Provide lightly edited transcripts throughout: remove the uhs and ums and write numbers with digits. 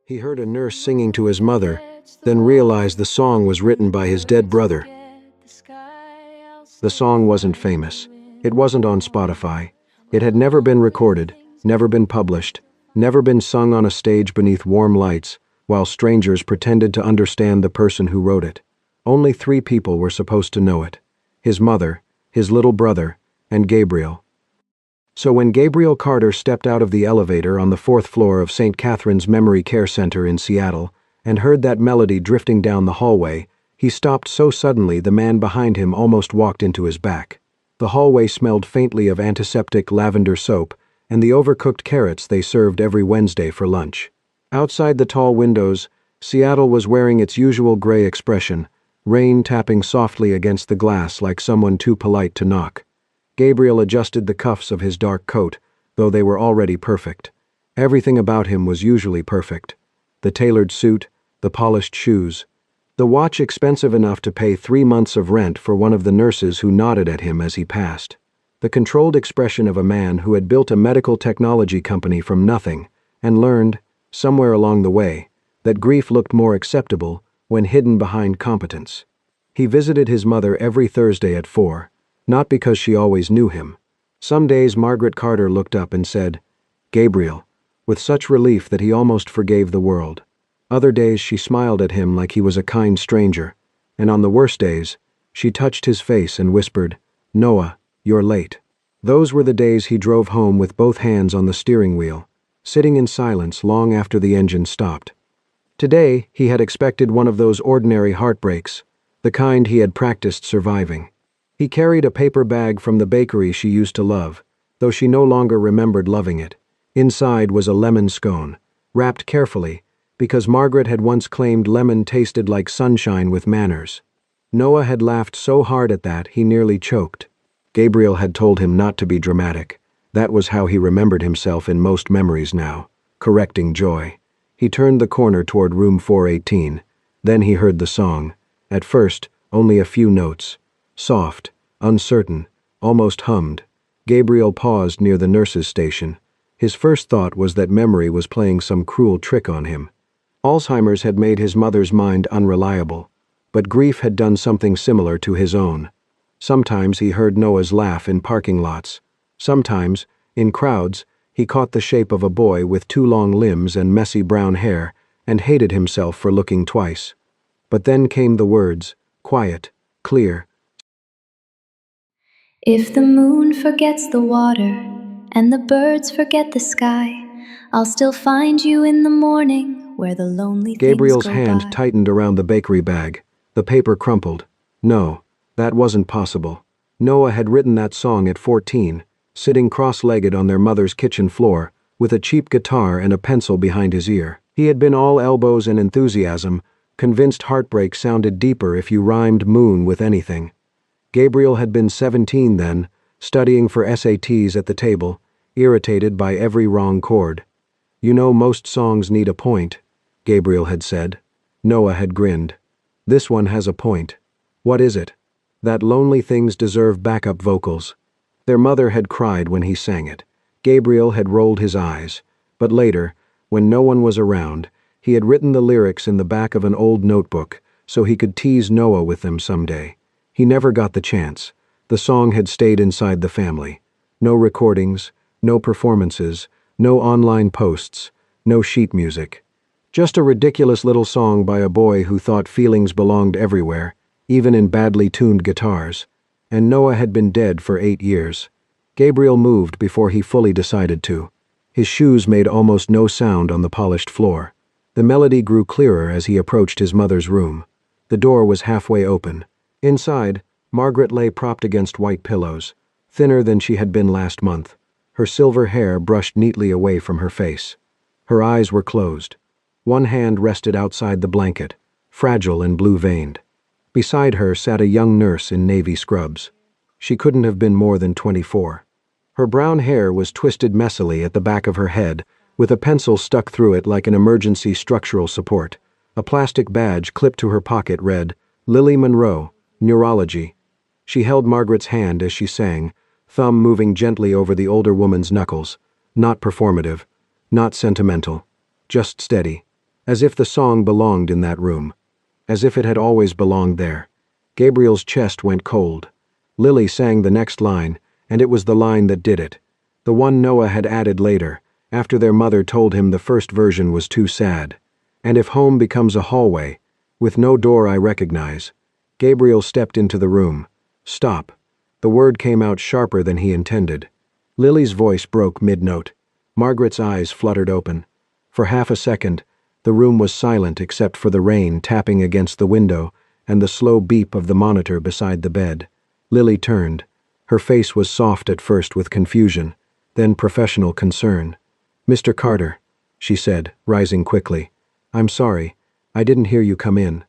He heard a nurse singing to his mother, then realized the song was written by his dead brother. The song wasn't famous. It wasn't on Spotify. It had never been recorded, never been published, never been sung on a stage beneath warm lights, while strangers pretended to understand the person who wrote it. Only 3 people were supposed to know it: his mother, his little brother, and Gabriel. So when Gabriel Carter stepped out of the elevator on the 4th floor of St. Catherine's Memory Care Center in Seattle and heard that melody drifting down the hallway, he stopped so suddenly the man behind him almost walked into his back. The hallway smelled faintly of antiseptic lavender soap and the overcooked carrots they served every Wednesday for lunch. Outside the tall windows, Seattle was wearing its usual gray expression, rain tapping softly against the glass like someone too polite to knock. Gabriel adjusted the cuffs of his dark coat, though they were already perfect. Everything about him was usually perfect. The tailored suit, the polished shoes, the watch expensive enough to pay 3 months of rent for one of the nurses who nodded at him as he passed. The controlled expression of a man who had built a medical technology company from nothing and learned, somewhere along the way, that grief looked more acceptable when hidden behind competence. He visited his mother every Thursday at 4. Not because she always knew him. Some days Margaret Carter looked up and said, "Gabriel," with such relief that he almost forgave the world. Other days she smiled at him like he was a kind stranger, and on the worst days, she touched his face and whispered, "Noah, you're late." Those were the days he drove home with both hands on the steering wheel, sitting in silence long after the engine stopped. Today, he had expected one of those ordinary heartbreaks, the kind he had practiced surviving. He carried a paper bag from the bakery she used to love, though she no longer remembered loving it. Inside was a lemon scone, wrapped carefully, because Margaret had once claimed lemon tasted like sunshine with manners. Noah had laughed so hard at that he nearly choked. Gabriel had told him not to be dramatic. That was how he remembered himself in most memories now, correcting joy. He turned the corner toward room 418. Then he heard the song. At first, only a few notes. Soft, uncertain, almost hummed. Gabriel paused near the nurse's station. His first thought was that memory was playing some cruel trick on him. Alzheimer's had made his mother's mind unreliable, but grief had done something similar to his own. Sometimes he heard Noah's laugh in parking lots. Sometimes, in crowds, he caught the shape of a boy with 2 long limbs and messy brown hair and hated himself for looking twice. But then came the words, quiet, clear. If the moon forgets the water and the birds forget the sky, I'll still find you in the morning where the lonely Gabriel's things go hand by. tightened around the bakery bag. The paper crumpled. No, that wasn't possible. Noah had written that song at 14, sitting cross-legged on their mother's kitchen floor, with a cheap guitar and a pencil behind his ear. He had been all elbows and enthusiasm, convinced heartbreak sounded deeper if you rhymed moon with anything. Gabriel had been 17 then, studying for SATs at the table, irritated by every wrong chord. "You know most songs need a point," Gabriel had said. Noah had grinned. "This one has a point." "What is it?" "That lonely things deserve backup vocals." Their mother had cried when he sang it. Gabriel had rolled his eyes. But later, when no one was around, he had written the lyrics in the back of an old notebook so he could tease Noah with them someday. He never got the chance. The song had stayed inside the family. No recordings, no performances, no online posts, no sheet music. Just a ridiculous little song by a boy who thought feelings belonged everywhere, even in badly tuned guitars. And Noah had been dead for 8 years. Gabriel moved before he fully decided to. His shoes made almost no sound on the polished floor. The melody grew clearer as he approached his mother's room. The door was halfway open. Inside, Margaret lay propped against white pillows, thinner than she had been last month, her silver hair brushed neatly away from her face. Her eyes were closed. One hand rested outside the blanket, fragile and blue-veined. Beside her sat a young nurse in navy scrubs. She couldn't have been more than 24. Her brown hair was twisted messily at the back of her head, with a pencil stuck through it like an emergency structural support. A plastic badge clipped to her pocket read, "Lily Monroe, Neurology." She held Margaret's hand as she sang, thumb moving gently over the older woman's knuckles. Not performative, not sentimental, just steady. as if the song belonged in that room, as if it had always belonged there. Gabriel's chest went cold. Lily sang the next line, and it was the line that did it. The one Noah had added later, after their mother told him the first version was too sad. And if home becomes a hallway, with no door I recognize. Gabriel stepped into the room. Stop. The word came out sharper than he intended. Lily's voice broke mid-note. Margaret's eyes fluttered open. For half a second, the room was silent except for the rain tapping against the window and the slow beep of the monitor beside the bed. Lily turned. Her face was soft at first with confusion, then professional concern. "Mr. Carter," she said, rising quickly. "I'm sorry. I didn't hear you come in."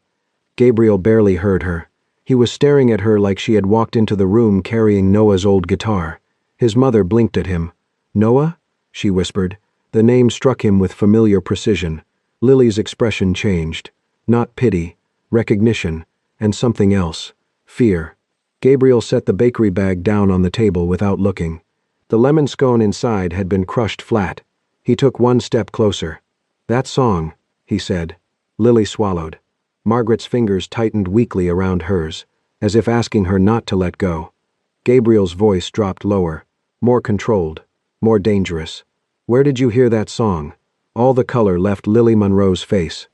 Gabriel barely heard her. He was staring at her like she had walked into the room carrying Noah's old guitar. His mother blinked at him. "Noah?" she whispered. The name struck him with familiar precision. Lily's expression changed. Not pity, recognition, and something else. Fear. Gabriel set the bakery bag down on the table without looking. The lemon scone inside had been crushed flat. He took one step closer. "That song," he said. Lily swallowed. Margaret's fingers tightened weakly around hers, as if asking her not to let go. Gabriel's voice dropped lower, more controlled, more dangerous. "Where did you hear that song?" All the color left Lily Monroe's face.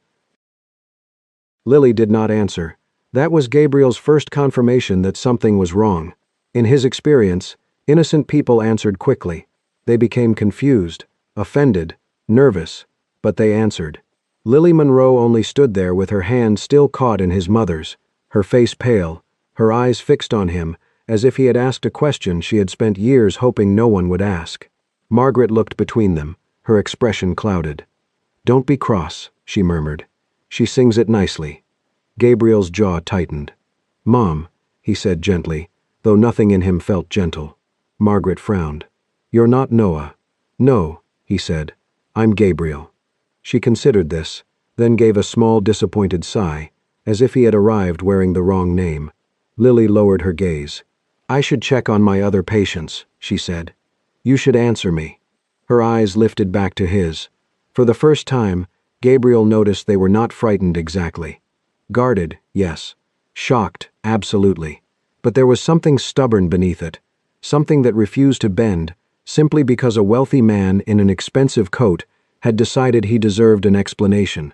Lily did not answer. That was Gabriel's first confirmation that something was wrong. In his experience, innocent people answered quickly. They became confused, offended, nervous, but they answered. Lily Monroe only stood there with her hand still caught in his mother's, her face pale, her eyes fixed on him, as if he had asked a question she had spent years hoping no one would ask. Margaret looked between them, her expression clouded. "Don't be cross," she murmured. "She sings it nicely." Gabriel's jaw tightened. "Mom," he said gently, though nothing in him felt gentle. Margaret frowned. "You're not Noah." "No," he said. "I'm Gabriel." She considered this, then gave a small disappointed sigh, as if he had arrived wearing the wrong name. Lily lowered her gaze. "I should check on my other patients," she said. "You should answer me." Her eyes lifted back to his. For the first time, Gabriel noticed they were not frightened exactly. Guarded, yes. Shocked, absolutely. But there was something stubborn beneath it, something that refused to bend, simply because a wealthy man in an expensive coat had decided he deserved an explanation.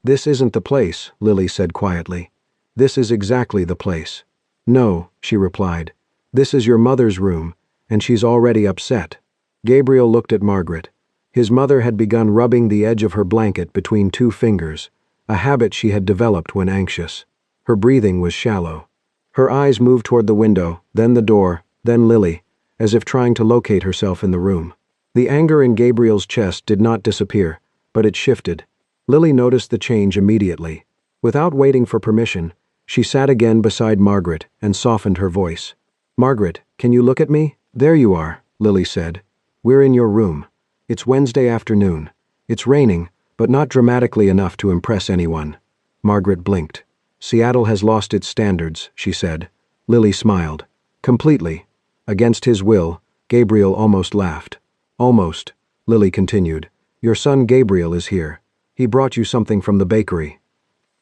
"This isn't the place," Lily said quietly. "This is exactly the place." "No," she replied. "This is your mother's room, and she's already upset." Gabriel looked at Margaret. His mother had begun rubbing the edge of her blanket between two fingers, a habit she had developed when anxious. Her breathing was shallow. Her eyes moved toward the window, then the door, then Lily, as if trying to locate herself in the room. The anger in Gabriel's chest did not disappear, but it shifted. Lily noticed the change immediately. Without waiting for permission, she sat again beside Margaret and softened her voice. "Margaret, can you look at me?" "There you are," Lily said. "We're in your room. It's Wednesday afternoon. It's raining, but not dramatically enough to impress anyone." Margaret blinked. "Seattle has lost its standards," she said. Lily smiled. "Completely." Against his will, Gabriel almost laughed. "Almost," Lily continued. "Your son Gabriel is here. He brought you something from the bakery."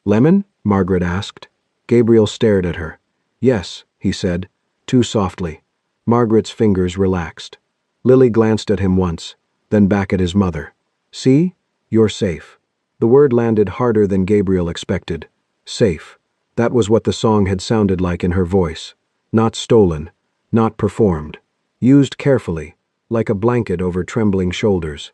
"Lemon?" Margaret asked. Gabriel stared at her. "Yes," he said, too softly. Margaret's fingers relaxed. Lily glanced at him once, then back at his mother. "See? You're safe." The word landed harder than Gabriel expected. Safe. That was what the song had sounded like in her voice. Not stolen, not performed. Used carefully, like a blanket over trembling shoulders.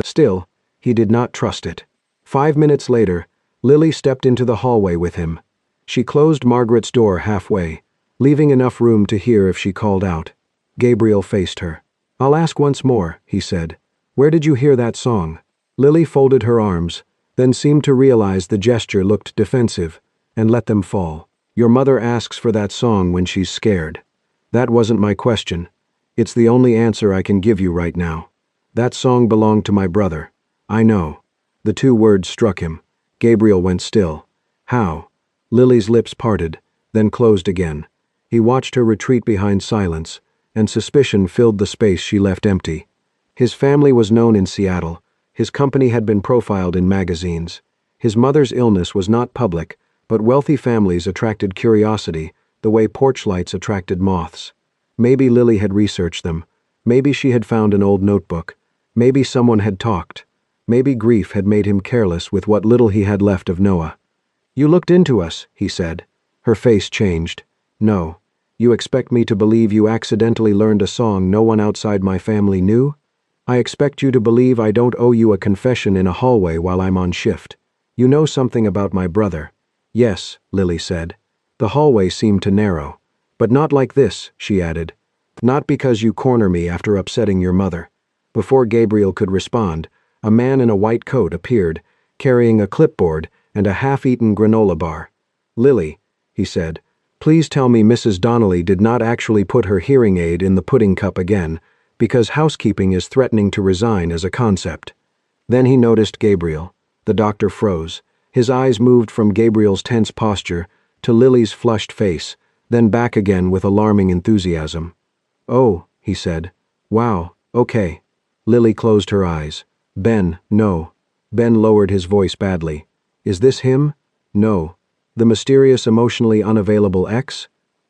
Still, he did not trust it. 5 minutes later, Lily stepped into the hallway with him. She closed Margaret's door halfway, leaving enough room to hear if she called out. Gabriel faced her. "I'll ask once more," he said. "Where did you hear that song?" Lily folded her arms, then seemed to realize the gesture looked defensive, and let them fall. "Your mother asks for that song when she's scared." "That wasn't my question. It's the only answer I can give you right now. That song belonged to my brother. I know." The two words struck him. Gabriel went still. "How?" Lily's lips parted, then closed again. He watched her retreat behind silence, and suspicion filled the space she left empty. His family was known in Seattle. His company had been profiled in magazines. His mother's illness was not public, but wealthy families attracted curiosity the way porch lights attracted moths. Maybe Lily had researched them. Maybe she had found an old notebook. Maybe someone had talked. Maybe grief had made him careless with what little he had left of Noah. "You looked into us," he said. Her face changed. "No. You expect me to believe you accidentally learned a song no one outside my family knew? I expect you to believe I don't owe you a confession in a hallway while I'm on shift. You know something about my brother." "Yes," Lily said. The hallway seemed to narrow. "But not like this," she added. "Not because you corner me after upsetting your mother." Before Gabriel could respond, a man in a white coat appeared, carrying a clipboard and a half-eaten granola bar. "Lily," he said, "please tell me Mrs. Donnelly did not actually put her hearing aid in the pudding cup again, because housekeeping is threatening to resign as a concept." Then he noticed Gabriel. The doctor froze. His eyes moved from Gabriel's tense posture to Lily's flushed face, then back again with alarming enthusiasm. "Oh," he said. "Wow, okay." Lily closed her eyes. "Ben, no." Ben lowered his voice badly. "Is this him?" "No." "The mysterious emotionally unavailable ex?"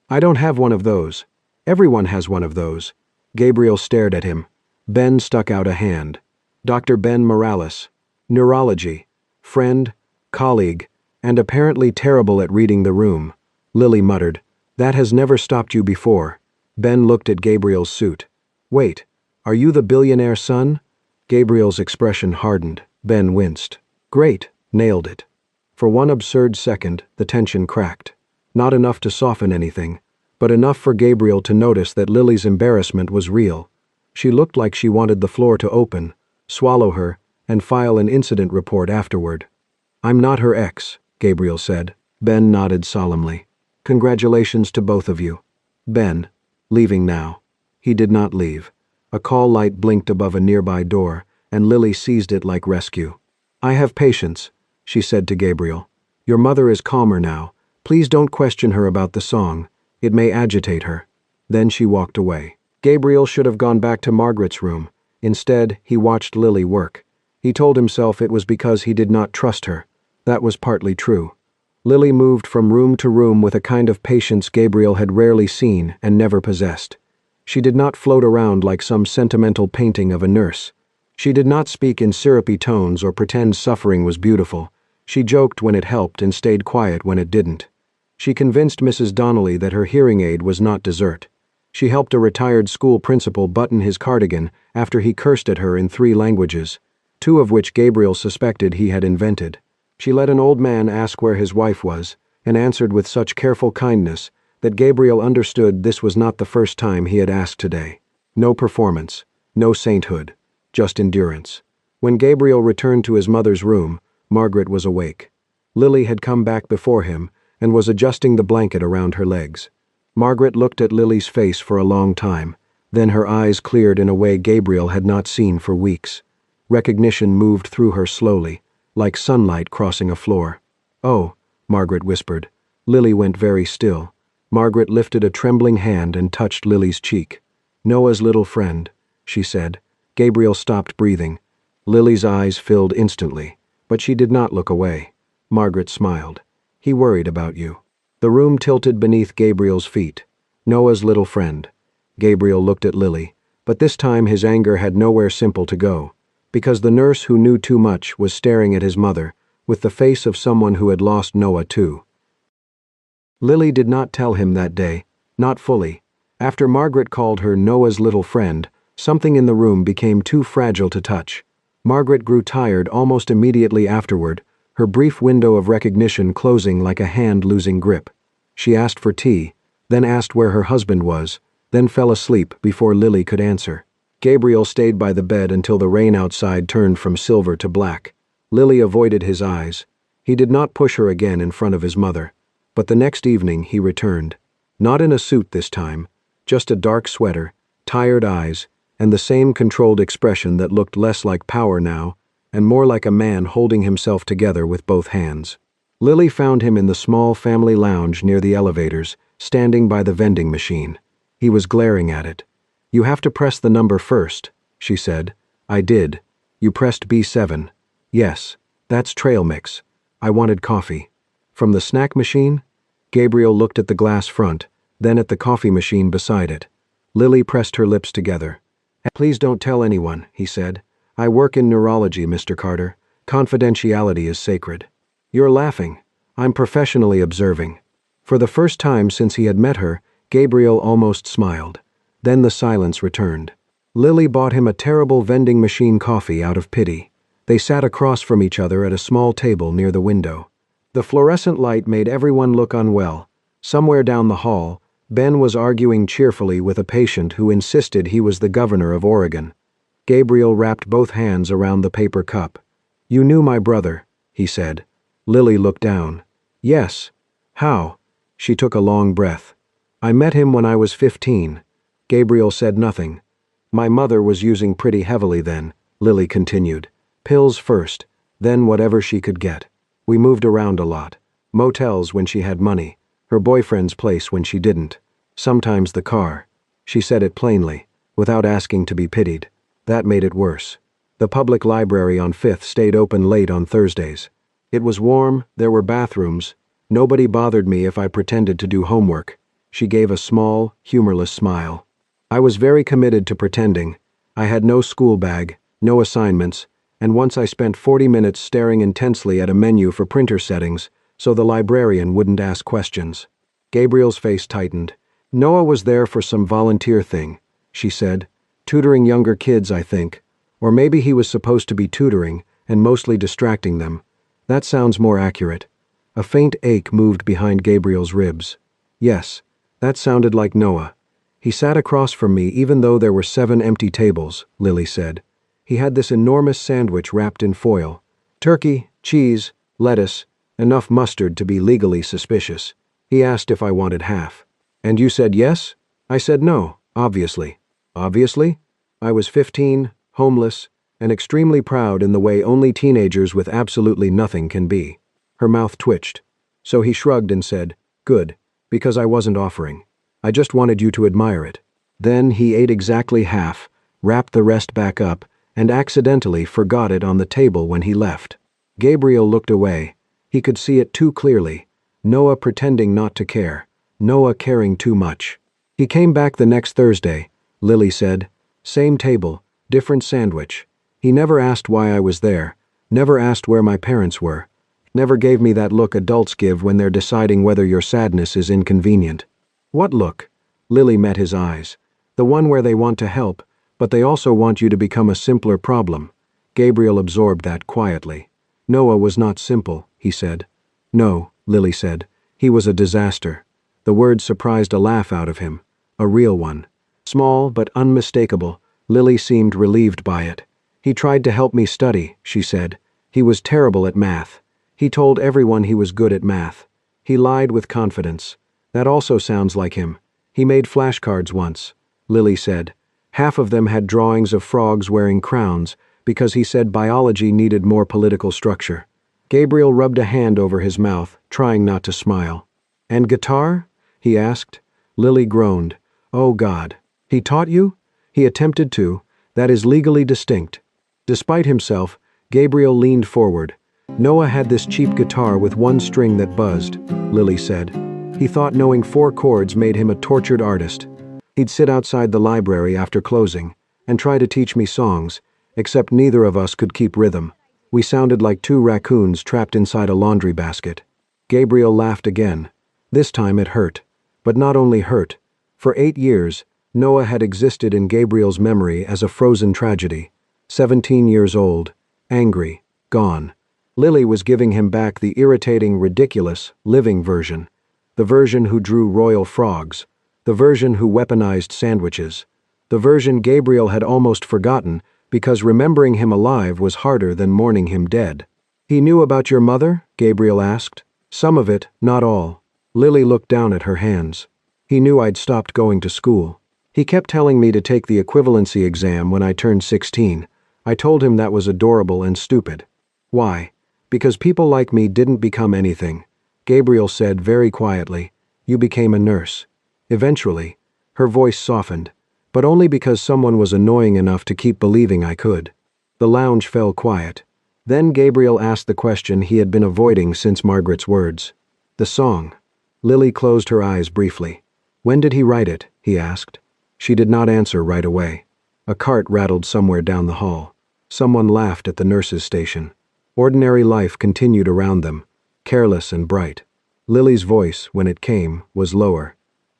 "I don't have one of those. Everyone has one of those." Gabriel stared at him. Ben stuck out a hand. "Dr. Ben Morales. Neurology. Friend, colleague, and apparently terrible at reading the room." Lily muttered, "That has never stopped you before." Ben looked at Gabriel's suit. "Wait, are you the billionaire son?" Gabriel's expression hardened. Ben winced. "Great, nailed it." For one absurd second, the tension cracked. Not enough to soften anything, but enough for Gabriel to notice that Lily's embarrassment was real. She looked like she wanted the floor to open, swallow her, and file an incident report afterward. "I'm not her ex," Gabriel said. Ben nodded solemnly. "Congratulations to both of you." Ben, leaving now. He did not leave. A call light blinked above a nearby door, and Lily seized it like rescue. "I have patience," she said to Gabriel. "Your mother is calmer now. Please don't question her about the song. It may agitate her." Then she walked away. Gabriel should have gone back to Margaret's room. Instead, he watched Lily work. He told himself it was because he did not trust her. That was partly true. Lily moved from room to room with a kind of patience Gabriel had rarely seen and never possessed. She did not float around like some sentimental painting of a nurse. She did not speak in syrupy tones or pretend suffering was beautiful. She joked when it helped and stayed quiet when it didn't. She convinced Mrs. Donnelly that her hearing aid was not dessert. She helped a retired school principal button his cardigan after he cursed at her in 3 languages, 2 of which Gabriel suspected he had invented. She let an old man ask where his wife was, and answered with such careful kindness that Gabriel understood this was not the first time he had asked today. No performance, no sainthood, just endurance. When Gabriel returned to his mother's room, Margaret was awake. Lily had come back before him and was adjusting the blanket around her legs. Margaret looked at Lily's face for a long time, then her eyes cleared in a way Gabriel had not seen for weeks. Recognition moved through her slowly, like sunlight crossing a floor. "Oh," Margaret whispered. Lily went very still. Margaret lifted a trembling hand and touched Lily's cheek. "Noah's little friend," she said. Gabriel stopped breathing. Lily's eyes filled instantly, but she did not look away. Margaret smiled. "He worried about you." The room tilted beneath Gabriel's feet. Noah's little friend. Gabriel looked at Lily, but this time his anger had nowhere simple to go, because the nurse who knew too much was staring at his mother with the face of someone who had lost Noah too. Lily did not tell him that day, not fully. After Margaret called her Noah's little friend, something in the room became too fragile to touch. Margaret grew tired almost immediately afterward, her brief window of recognition closing like a hand losing grip. She asked for tea, then asked where her husband was, then fell asleep before Lily could answer. Gabriel stayed by the bed until the rain outside turned from silver to black. Lily avoided his eyes. He did not push her again in front of his mother. But the next evening he returned. Not in a suit this time, just a dark sweater, tired eyes, and the same controlled expression that looked less like power now and more like a man holding himself together with both hands. Lily found him in the small family lounge near the elevators, standing by the vending machine. He was glaring at it. "You have to press the number first," she said. "I did. You pressed B7. Yes, that's trail mix. I wanted coffee. From the snack machine? Gabriel looked at the glass front, then at the coffee machine beside it. Lily pressed her lips together. Please don't tell anyone, he said. I work in neurology, Mr. Carter. Confidentiality is sacred. You're laughing. I'm professionally observing. For the first time since he had met her, Gabriel almost smiled. Then the silence returned. Lily bought him a terrible vending machine coffee out of pity. They sat across from each other at a small table near the window. The fluorescent light made everyone look unwell. Somewhere down the hall, Ben was arguing cheerfully with a patient who insisted he was the governor of Oregon. Gabriel wrapped both hands around the paper cup. You knew my brother, he said. Lily looked down. Yes. How? She took a long breath. I met him when I was 15. Gabriel said nothing. My mother was using pretty heavily then, Lily continued. Pills first, then whatever she could get. We moved around a lot. Motels when she had money, her boyfriend's place when she didn't. Sometimes the car. She said it plainly, without asking to be pitied. That made it worse. The public library on 5th stayed open late on Thursdays. It was warm, there were bathrooms. Nobody bothered me if I pretended to do homework. She gave a small, humorless smile. I was very committed to pretending. I had no school bag, no assignments, and once I spent 40 minutes staring intensely at a menu for printer settings so the librarian wouldn't ask questions. Gabriel's face tightened. Noah was there for some volunteer thing, she said. Tutoring younger kids, I think. Or maybe he was supposed to be tutoring and mostly distracting them. That sounds more accurate. A faint ache moved behind Gabriel's ribs. Yes, that sounded like Noah. He sat across from me even though there were 7 empty tables, Lily said. He had this enormous sandwich wrapped in foil. Turkey, cheese, lettuce, enough mustard to be legally suspicious. He asked if I wanted half. And you said yes? I said no, obviously. Obviously? I was 15, homeless, and extremely proud in the way only teenagers with absolutely nothing can be. Her mouth twitched. So he shrugged and said, Good, because I wasn't offering. I just wanted you to admire it. Then he ate exactly half, wrapped the rest back up, and accidentally forgot it on the table when he left. Gabriel looked away. He could see it too clearly. Noah pretending not to care. Noah caring too much. He came back the next Thursday, Lily said. Same table, different sandwich. He never asked why I was there, never asked where my parents were, never gave me that look adults give when they're deciding whether your sadness is inconvenient. What look? Lily met his eyes. The one where they want to help, but they also want you to become a simpler problem. Gabriel absorbed that quietly. Noah was not simple, he said. No, Lily said. He was a disaster. The word surprised a laugh out of him. A real one. Small but unmistakable, Lily seemed relieved by it. He tried to help me study, she said. He was terrible at math. He told everyone he was good at math. He lied with confidence. That also sounds like him. He made flashcards once, Lily said. Half of them had drawings of frogs wearing crowns because he said biology needed more political structure. Gabriel rubbed a hand over his mouth, trying not to smile. And guitar? He asked. Lily groaned. Oh God. He taught you? He attempted to. That is legally distinct. Despite himself, Gabriel leaned forward. Noah had this cheap guitar with one string that buzzed, Lily said. He thought knowing 4 chords made him a tortured artist. He'd sit outside the library after closing and try to teach me songs, except neither of us could keep rhythm. We sounded like 2 raccoons trapped inside a laundry basket. Gabriel laughed again. This time it hurt. But not only hurt. For 8 years, Noah had existed in Gabriel's memory as a frozen tragedy. 17 years old, angry, gone. Lily was giving him back the irritating, ridiculous, living version. The version who drew royal frogs. The version who weaponized sandwiches. The version Gabriel had almost forgotten because remembering him alive was harder than mourning him dead. He knew about your mother? Gabriel asked. Some of it, not all. Lily looked down at her hands. He knew I'd stopped going to school. He kept telling me to take the equivalency exam when I turned 16. I told him that was adorable and stupid. Why? Because people like me didn't become anything. Gabriel said very quietly, You became a nurse. Eventually, her voice softened, but only because someone was annoying enough to keep believing I could. The lounge fell quiet. Then Gabriel asked the question he had been avoiding since Margaret's words. The song. Lily closed her eyes briefly. When did he write it? He asked. She did not answer right away. A cart rattled somewhere down the hall. Someone laughed at the nurse's station. Ordinary life continued around them, careless and bright. Lily's voice, when it came, was lower.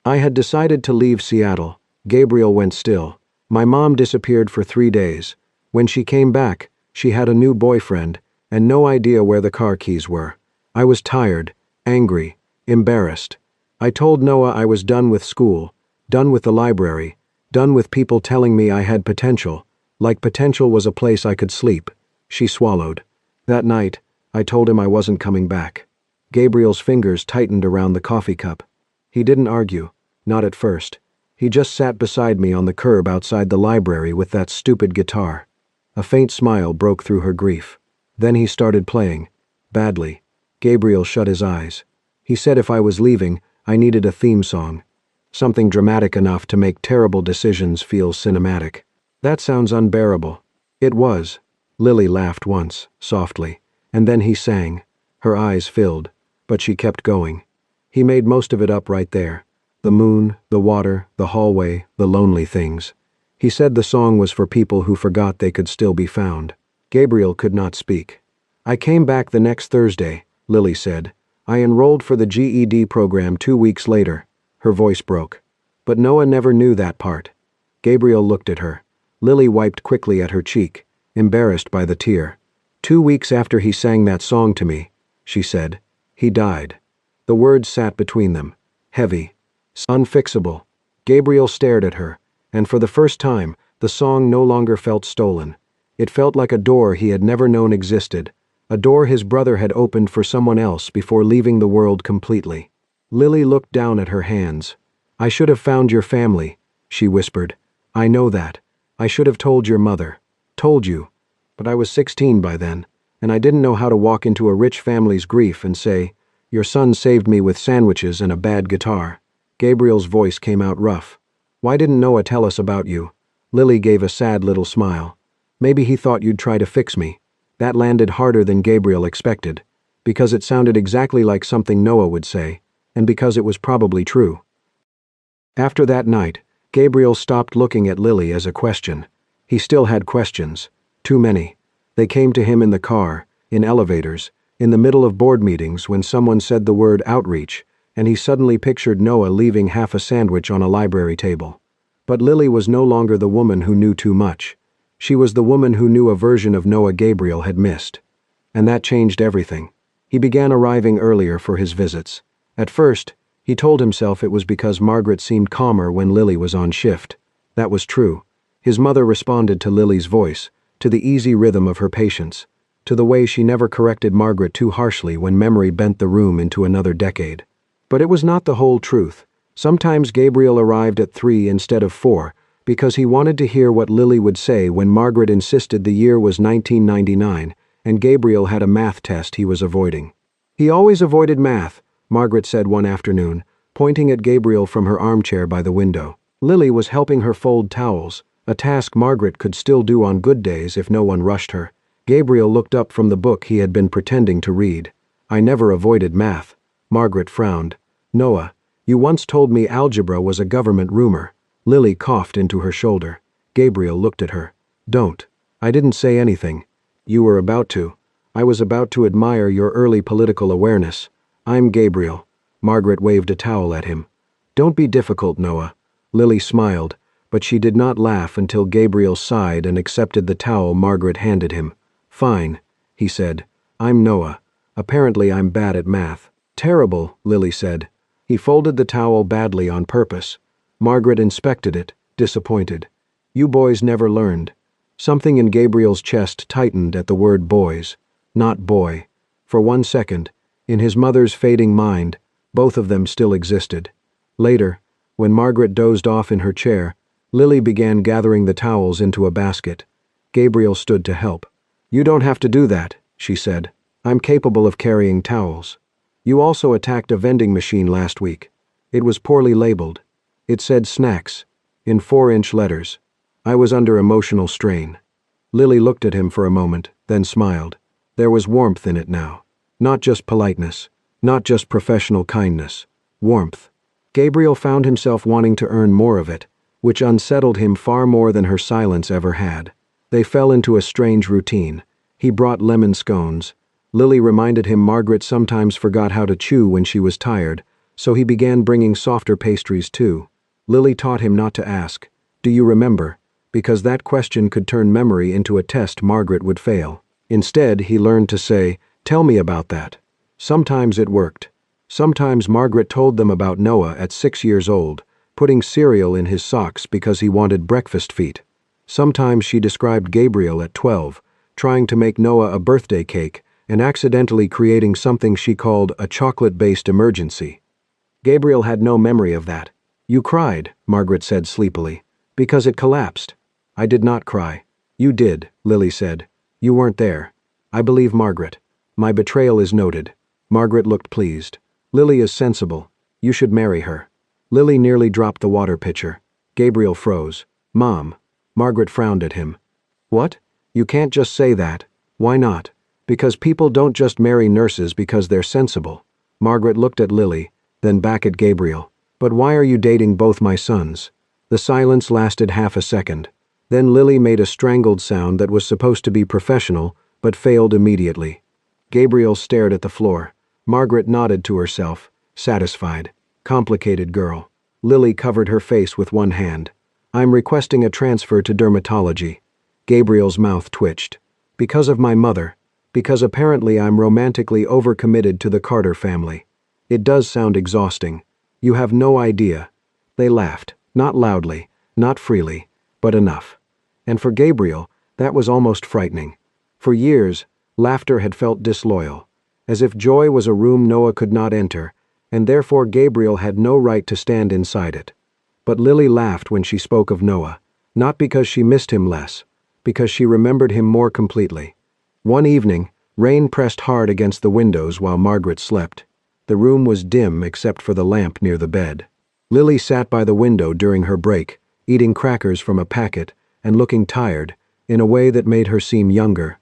I had decided to leave Seattle. Gabriel went still. My mom disappeared for 3 days. When she came back, she had a new boyfriend, and no idea where the car keys were. I was tired, angry, embarrassed. I told Noah I was done with school, done with the library, done with people telling me I had potential, like potential was a place I could sleep. She swallowed. That night, I told him I wasn't coming back. Gabriel's fingers tightened around the coffee cup. He didn't argue, not at first. He just sat beside me on the curb outside the library with that stupid guitar. A faint smile broke through her grief. Then he started playing. Badly. Gabriel shut his eyes. He said if I was leaving, I needed a theme song. Something dramatic enough to make terrible decisions feel cinematic. That sounds unbearable. It was. Lily laughed once, softly, and then he sang. Her eyes filled, but she kept going. He made most of it up right there. The moon, the water, the hallway, the lonely things. He said the song was for people who forgot they could still be found. Gabriel could not speak. I came back the next Thursday, Lily said. I enrolled for the GED program 2 weeks later. Her voice broke. But Noah never knew that part. Gabriel looked at her. Lily wiped quickly at her cheek, embarrassed by the tear. 2 weeks after he sang that song to me, she said, he died. The words sat between them, heavy, unfixable. Gabriel stared at her, and for the first time, the song no longer felt stolen. It felt like a door he had never known existed, a door his brother had opened for someone else before leaving the world completely. Lily looked down at her hands. I should have found your family, she whispered. I know that. I should have told your mother. Told you. But I was 16 by then, and I didn't know how to walk into a rich family's grief and say, your son saved me with sandwiches and a bad guitar. Gabriel's voice came out rough. Why didn't Noah tell us about you? Lily gave a sad little smile. Maybe he thought you'd try to fix me. That landed harder than Gabriel expected, because it sounded exactly like something Noah would say, and because it was probably true. After that night, Gabriel stopped looking at Lily as a question. He still had questions. Too many. They came to him in the car, in elevators, in the middle of board meetings when someone said the word outreach, and he suddenly pictured Noah leaving half a sandwich on a library table. But Lily was no longer the woman who knew too much. She was the woman who knew a version of Noah Gabriel had missed. And that changed everything. He began arriving earlier for his visits. At first, he told himself it was because Margaret seemed calmer when Lily was on shift. That was true. His mother responded to Lily's voice, to the easy rhythm of her patience, to the way she never corrected Margaret too harshly when memory bent the room into another decade. But it was not the whole truth. Sometimes Gabriel arrived at 3 instead of 4 because he wanted to hear what Lily would say when Margaret insisted the year was 1999 and Gabriel had a math test he was avoiding. He always avoided math, Margaret said one afternoon, pointing at Gabriel from her armchair by the window. Lily was helping her fold towels, a task Margaret could still do on good days if no one rushed her. Gabriel looked up from the book he had been pretending to read. I never avoided math. Margaret frowned. Noah, you once told me algebra was a government rumor. Lily coughed into her shoulder. Gabriel looked at her. Don't. I didn't say anything. You were about to. I was about to admire your early political awareness. I'm Gabriel. Margaret waved a towel at him. Don't be difficult, Noah. Lily smiled, but she did not laugh until Gabriel sighed and accepted the towel Margaret handed him. Fine, he said. I'm Noah. Apparently I'm bad at math. Terrible, Lily said. He folded the towel badly on purpose. Margaret inspected it, disappointed. You boys never learned. Something in Gabriel's chest tightened at the word boys, not boy. For 1 second, in his mother's fading mind, both of them still existed. Later, when Margaret dozed off in her chair, Lily began gathering the towels into a basket. Gabriel stood to help. You don't have to do that, she said. I'm capable of carrying towels. You also attacked a vending machine last week. It was poorly labeled. It said snacks, in 4-inch letters. I was under emotional strain. Lily looked at him for a moment, then smiled. There was warmth in it now. Not just politeness. Not just professional kindness. Warmth. Gabriel found himself wanting to earn more of it, which unsettled him far more than her silence ever had. They fell into a strange routine. He brought lemon scones. Lily reminded him Margaret sometimes forgot how to chew when she was tired, so he began bringing softer pastries too. Lily taught him not to ask, "Do you remember?" because that question could turn memory into a test Margaret would fail. Instead, he learned to say, "Tell me about that." Sometimes it worked. Sometimes Margaret told them about Noah at 6 years old, putting cereal in his socks because he wanted breakfast feet. Sometimes she described Gabriel at 12, trying to make Noah a birthday cake and accidentally creating something she called a chocolate-based emergency. Gabriel had no memory of that. "You cried," Margaret said sleepily, "because it collapsed." "I did not cry." "You did," Lily said. "You weren't there." "I believe Margaret. My betrayal is noted." Margaret looked pleased. "Lily is sensible. You should marry her." Lily nearly dropped the water pitcher. Gabriel froze. "Mom." Margaret frowned at him. "What? You can't just say that." "Why not?" "Because people don't just marry nurses because they're sensible." Margaret looked at Lily, then back at Gabriel. "But why are you dating both my sons?" The silence lasted half a second. Then Lily made a strangled sound that was supposed to be professional, but failed immediately. Gabriel stared at the floor. Margaret nodded to herself, satisfied. Complicated girl. Lily covered her face with one hand. "I'm requesting a transfer to dermatology." Gabriel's mouth twitched. "Because of my mother. Because apparently I'm romantically overcommitted to the Carter family. It does sound exhausting. You have no idea." They laughed, not loudly, not freely, but enough. And for Gabriel, that was almost frightening. For years, laughter had felt disloyal, as if joy was a room Noah could not enter, and therefore Gabriel had no right to stand inside it. But Lily laughed when she spoke of Noah, not because she missed him less, because she remembered him more completely. One evening, rain pressed hard against the windows while Margaret slept. The room was dim except for the lamp near the bed. Lily sat by the window during her break, eating crackers from a packet and looking tired, in a way that made her seem younger.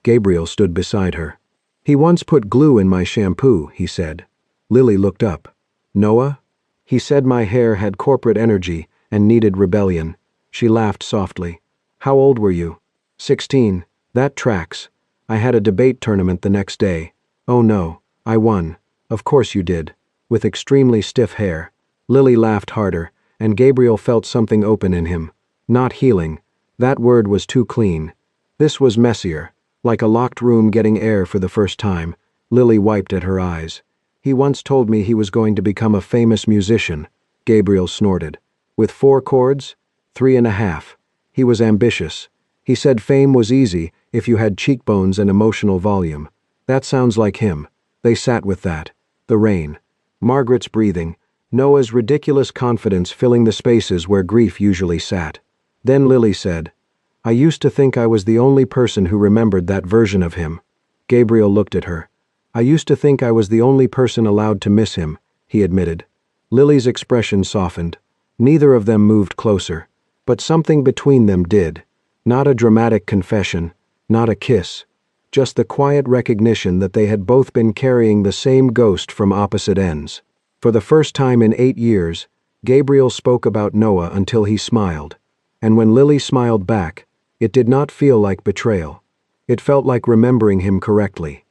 Gabriel stood beside her. "He once put glue in my shampoo," he said. Lily looked up. "Noah?" "He said my hair had corporate energy and needed rebellion." She laughed softly. "How old were you?" 16. "That tracks. I had a debate tournament the next day." "Oh no, I won." "Of course you did." With extremely stiff hair. Lily laughed harder, and Gabriel felt something open in him. Not healing. That word was too clean. This was messier, like a locked room getting air for the first time. Lily wiped at her eyes. "He once told me he was going to become a famous musician." Gabriel snorted. "With 4 chords? 3.5. He was ambitious. He said fame was easy if you had cheekbones and emotional volume. That sounds like him." They sat with that. The rain. Margaret's breathing. Noah's ridiculous confidence filling the spaces where grief usually sat. Then Lily said, "I used to think I was the only person who remembered that version of him." Gabriel looked at her. "I used to think I was the only person allowed to miss him," he admitted. Lily's expression softened. Neither of them moved closer, but something between them did. Not a dramatic confession, not a kiss, just the quiet recognition that they had both been carrying the same ghost from opposite ends. For the first time in 8 years, Gabriel spoke about Noah until he smiled. And when Lily smiled back, it did not feel like betrayal. It felt like remembering him correctly.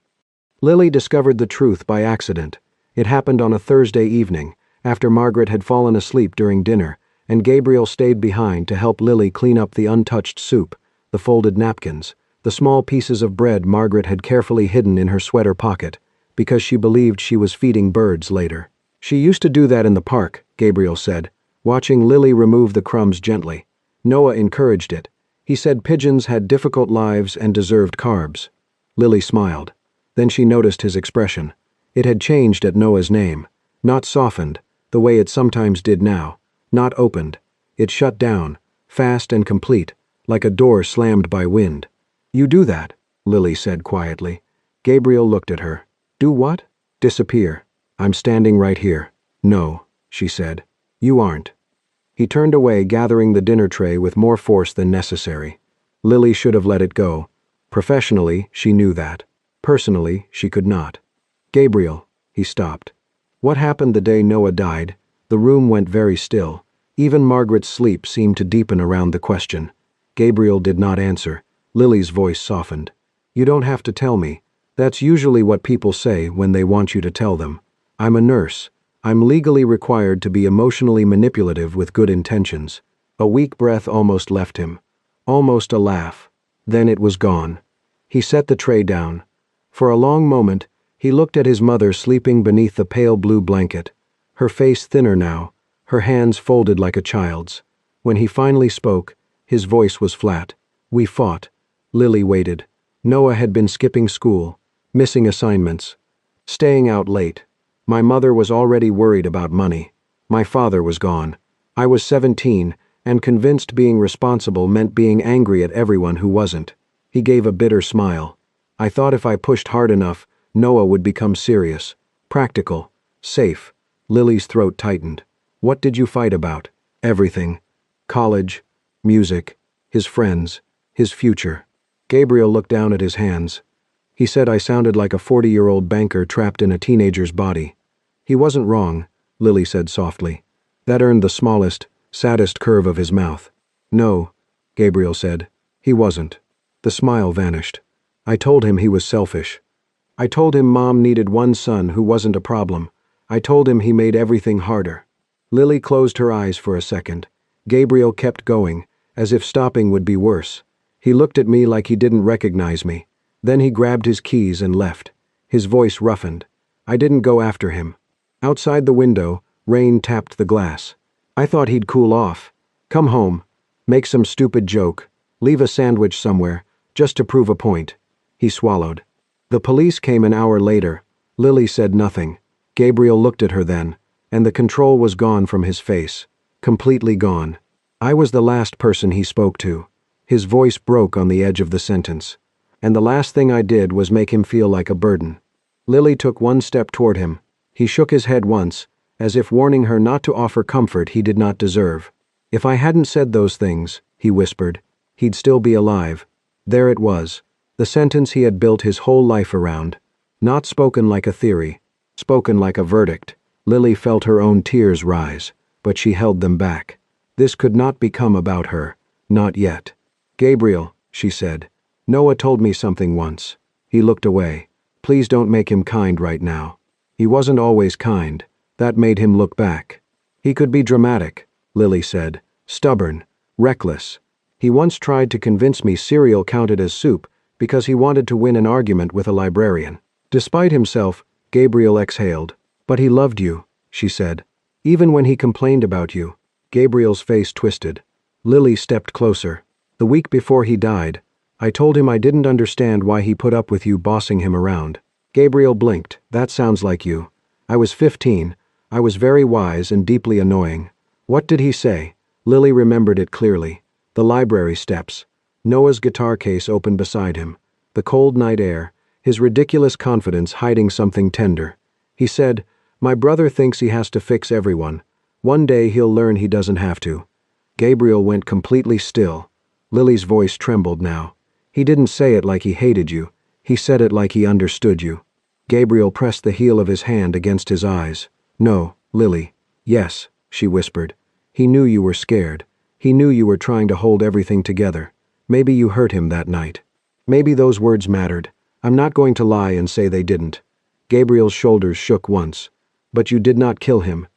Lily discovered the truth by accident. It happened on a Thursday evening, after Margaret had fallen asleep during dinner, and Gabriel stayed behind to help Lily clean up the untouched soup, the folded napkins, the small pieces of bread Margaret had carefully hidden in her sweater pocket, because she believed she was feeding birds later. She used to do that in the park, Gabriel said, watching Lily remove the crumbs gently. Noah encouraged it. He said pigeons had difficult lives and deserved carbs. Lily smiled. Then she noticed his expression. It had changed at Noah's name. Not softened, the way it sometimes did now. Not opened. It shut down, fast and complete, like a door slammed by wind. "You do that," Lily said quietly. Gabriel looked at her. "Do what?" "Disappear. I'm standing right here." "No," she said. "You aren't." He turned away, gathering the dinner tray with more force than necessary. Lily should have let it go. Professionally, she knew that. Personally, she could not. Gabriel, he stopped. What happened the day Noah died? The room went very still. Even Margaret's sleep seemed to deepen around the question. Gabriel did not answer. Lily's voice softened. You don't have to tell me. That's usually what people say when they want you to tell them. I'm a nurse. I'm legally required to be emotionally manipulative with good intentions. A weak breath almost left him. Almost a laugh. Then it was gone. He set the tray down. For a long moment, he looked at his mother sleeping beneath the pale blue blanket, her face thinner now, her hands folded like a child's. When he finally spoke, his voice was flat. We fought. Lily waited. Noah had been skipping school, missing assignments, staying out late. My mother was already worried about money. My father was gone. I was 17, and convinced being responsible meant being angry at everyone who wasn't. He gave a bitter smile. I thought if I pushed hard enough, Noah would become serious, practical, safe. Lily's throat tightened. What did you fight about? Everything. College, music, his friends, his future. Gabriel looked down at his hands. He said I sounded like a 40-year-old banker trapped in a teenager's body. He wasn't wrong, Lily said softly. That earned the smallest, saddest curve of his mouth. No, Gabriel said. He wasn't. The smile vanished. I told him he was selfish. I told him Mom needed one son who wasn't a problem. I told him he made everything harder. Lily closed her eyes for a second. Gabriel kept going, as if stopping would be worse. He looked at me like he didn't recognize me. Then he grabbed his keys and left. His voice roughened. I didn't go after him. Outside the window, rain tapped the glass. I thought he'd cool off. Come home. Make some stupid joke. Leave a sandwich somewhere, just to prove a point. He swallowed. The police came an hour later. Lily said nothing. Gabriel looked at her then, and the control was gone from his face. Completely gone. I was the last person he spoke to. His voice broke on the edge of the sentence. And the last thing I did was make him feel like a burden. Lily took one step toward him. He shook his head once, as if warning her not to offer comfort he did not deserve. If I hadn't said those things, he whispered, he'd still be alive. There it was, the sentence he had built his whole life around. Not spoken like a theory, spoken like a verdict. Lily felt her own tears rise, but she held them back. This could not become about her, not yet. Gabriel, she said, Noah told me something once. He looked away. Please don't make him kind right now. He wasn't always kind. That made him look back. He could be dramatic, Lily said, stubborn, reckless. He once tried to convince me cereal counted as soup because he wanted to win an argument with a librarian. Despite himself, Gabriel exhaled. But he loved you, she said. Even when he complained about you. Gabriel's face twisted. Lily stepped closer. The week before he died, I told him I didn't understand why he put up with you bossing him around. Gabriel blinked. That sounds like you. I was 15. I was very wise and deeply annoying. What did he say? Lily remembered it clearly. The library steps. Noah's guitar case open beside him. The cold night air. His ridiculous confidence hiding something tender. He said, my brother thinks he has to fix everyone. One day he'll learn he doesn't have to. Gabriel went completely still. Lily's voice trembled now. He didn't say it like he hated you. He said it like he understood you. Gabriel pressed the heel of his hand against his eyes. No, Lily. Yes, she whispered. He knew you were scared. He knew you were trying to hold everything together. Maybe you hurt him that night. Maybe those words mattered. I'm not going to lie and say they didn't. Gabriel's shoulders shook once. But you did not kill him.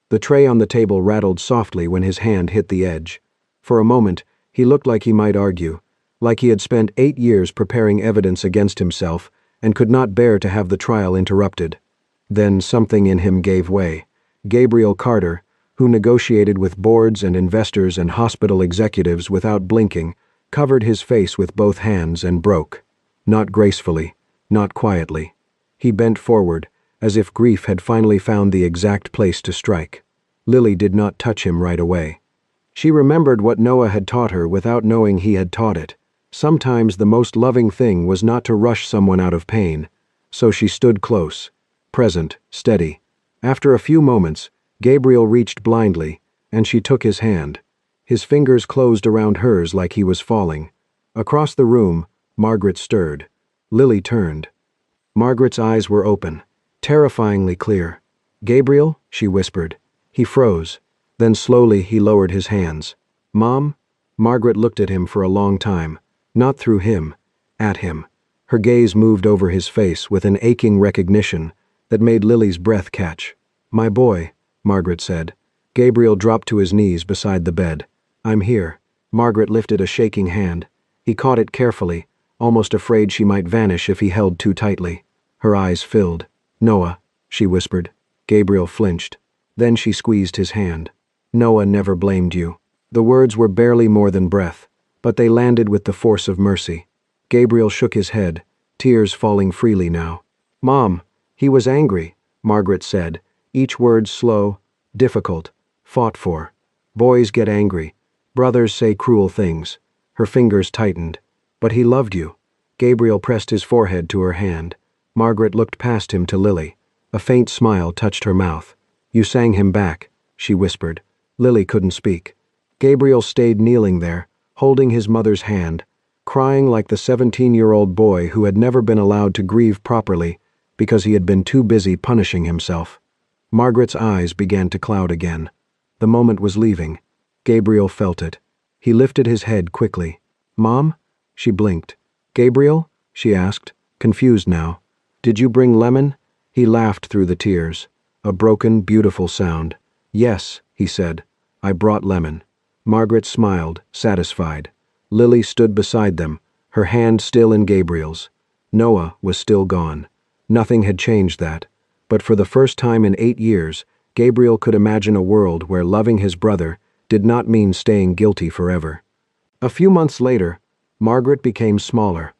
The tray on the table rattled softly when his hand hit the edge. For a moment, he looked like he might argue, like he had spent 8 years preparing evidence against himself and could not bear to have the trial interrupted. Then something in him gave way. Gabriel Carter, who negotiated with boards and investors and hospital executives without blinking, covered his face with both hands and broke. Not gracefully, not quietly. He bent forward, as if grief had finally found the exact place to strike. Lily did not touch him right away. She remembered what Noah had taught her without knowing he had taught it. Sometimes the most loving thing was not to rush someone out of pain. So she stood close, present, steady. After a few moments, Gabriel reached blindly, and she took his hand. His fingers closed around hers like he was falling. Across the room, Margaret stirred. Lily turned. Margaret's eyes were open, terrifyingly clear. "Gabriel?" she whispered. He froze. Then slowly he lowered his hands. "Mom?" Margaret looked at him for a long time. Not through him. At him. Her gaze moved over his face with an aching recognition that made Lily's breath catch. "My boy," Margaret said. Gabriel dropped to his knees beside the bed. "I'm here." Margaret lifted a shaking hand. He caught it carefully, almost afraid she might vanish if he held too tightly. Her eyes filled. "Noah," she whispered. Gabriel flinched. Then she squeezed his hand. "Noah never blamed you." The words were barely more than breath, but they landed with the force of mercy. Gabriel shook his head, tears falling freely now. "Mom, he was angry," Margaret said, each word slow, difficult, fought for. "Boys get angry. Brothers say cruel things." Her fingers tightened. "But he loved you." Gabriel pressed his forehead to her hand. Margaret looked past him to Lily. A faint smile touched her mouth. "You sang him back," she whispered. Lily couldn't speak. Gabriel stayed kneeling there, holding his mother's hand, crying like the 17-year-old boy who had never been allowed to grieve properly because he had been too busy punishing himself. Margaret's eyes began to cloud again. The moment was leaving. Gabriel felt it. He lifted his head quickly. "Mom?" She blinked. "Gabriel?" she asked, confused now. "Did you bring lemon?" He laughed through the tears. A broken, beautiful sound. "Yes," he said. "I brought lemon." Margaret smiled, satisfied. Lily stood beside them, her hand still in Gabriel's. Noah was still gone. Nothing had changed that. But for the first time in 8 years, Gabriel could imagine a world where loving his brother did not mean staying guilty forever. A few months later, Margaret became smaller.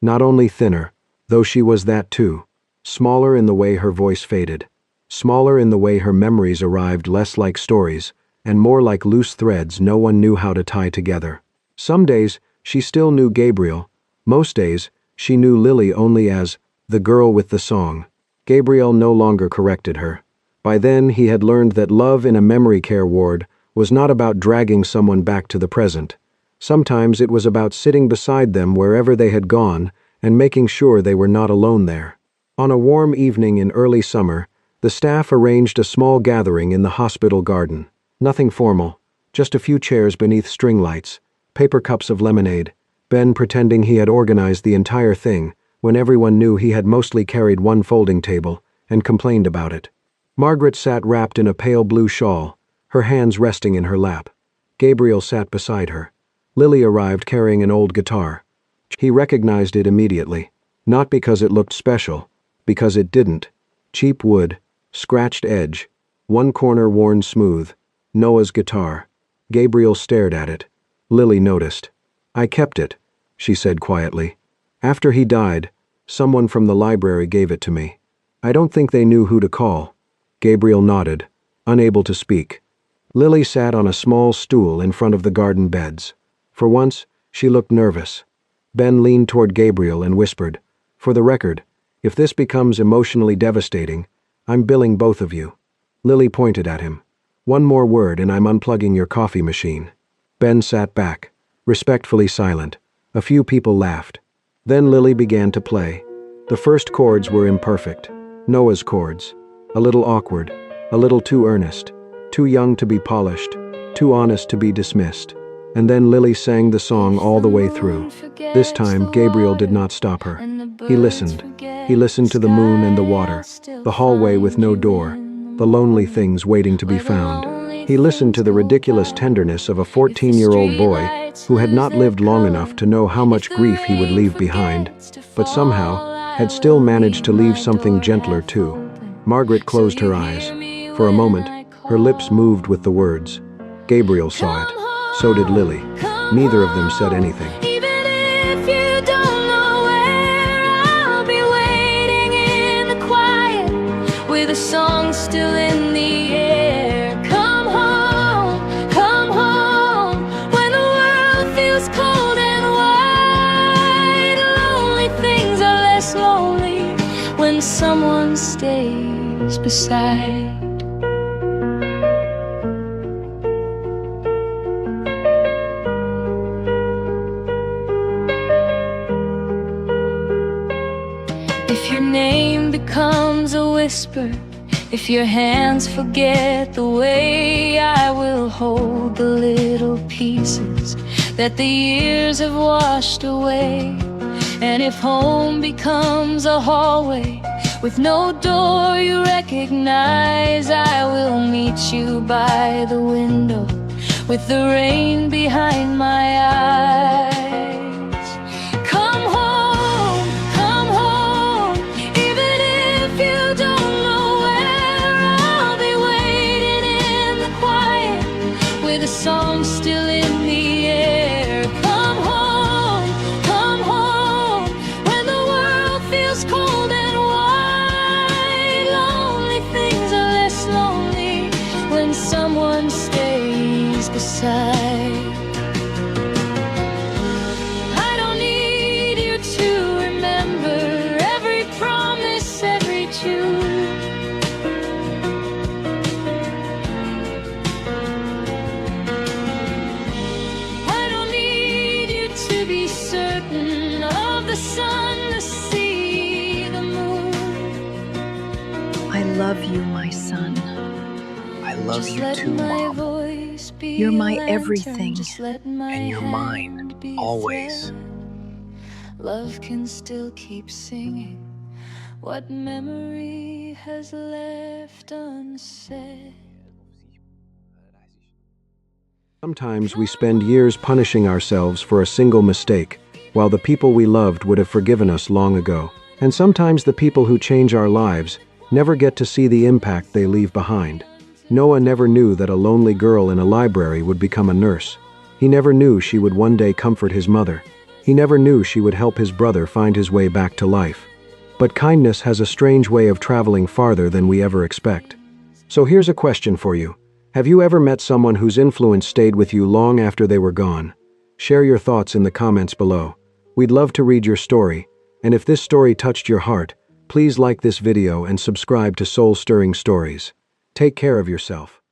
Not only thinner, though she was that too. Smaller in the way her voice faded. Smaller in the way her memories arrived less like stories, and more like loose threads no one knew how to tie together. Some days, she still knew Gabriel. Most days, she knew Lily only as the girl with the song. Gabriel no longer corrected her. By then, he had learned that love in a memory care ward was not about dragging someone back to the present. Sometimes it was about sitting beside them wherever they had gone and making sure they were not alone there. On a warm evening in early summer, the staff arranged a small gathering in the hospital garden. Nothing formal, just a few chairs beneath string lights, paper cups of lemonade, Ben pretending he had organized the entire thing when everyone knew he had mostly carried one folding table and complained about it. Margaret sat wrapped in a pale blue shawl, her hands resting in her lap. Gabriel sat beside her. Lily arrived carrying an old guitar. He recognized it immediately, not because it looked special, because it didn't. Cheap wood, scratched edge, one corner worn smooth. Noah's guitar. Gabriel stared at it. Lily noticed. "I kept it," she said quietly. "After he died, someone from the library gave it to me. I don't think they knew who to call." Gabriel nodded, unable to speak. Lily sat on a small stool in front of the garden beds. For once, she looked nervous. Ben leaned toward Gabriel and whispered, "For the record, if this becomes emotionally devastating, I'm billing both of you." Lily pointed at him. "One more word and I'm unplugging your coffee machine." Ben sat back, respectfully silent. A few people laughed. Then Lily began to play. The first chords were imperfect. Noah's chords. A little awkward, a little too earnest, too young to be polished, too honest to be dismissed. And then Lily sang the song all the way through. This time, Gabriel did not stop her. He listened. He listened to the moon and the water, the hallway with no door, the lonely things waiting to be found. He listened to the ridiculous tenderness of a 14-year-old boy who had not lived long enough to know how much grief he would leave behind, but somehow had still managed to leave something gentler too. Margaret closed her eyes. For a moment, her lips moved with the words. Gabriel saw it. So did Lily. Neither of them said anything. Even if you don't know where, I'll be waiting in the quiet with a song still in the air. Come home, when the world feels cold and wide. Lonely things are less lonely when someone stays beside. If your name whisper. If your hands forget the way, I will hold the little pieces that the years have washed away. And if home becomes a hallway with no door you recognize, I will meet you by the window with the rain behind my eyes. Come home, even if you don't know where, I'll be waiting in the quiet with a song still in the air. Come home, when the world feels cold and wide. Lonely things are less lonely when someone stays beside. I don't need you to remember every promise, every tune. I don't need you to be certain of the sun, the sea, the moon. I love you, my son. I love Just you let too, my Mom. voice be You're a my lantern. everything. Just let my And you're mine, hand be a always. thread. Love can still keep singing what memory has left unsaid. Sometimes we spend years punishing ourselves for a single mistake, while the people we loved would have forgiven us long ago. And sometimes the people who change our lives never get to see the impact they leave behind. Noah never knew that a lonely girl in a library would become a nurse. He never knew she would one day comfort his mother. He never knew she would help his brother find his way back to life. But kindness has a strange way of traveling farther than we ever expect. So here's a question for you. Have you ever met someone whose influence stayed with you long after they were gone? Share your thoughts in the comments below. We'd love to read your story, and if this story touched your heart, please like this video and subscribe to Soul Stirring Stories. Take care of yourself.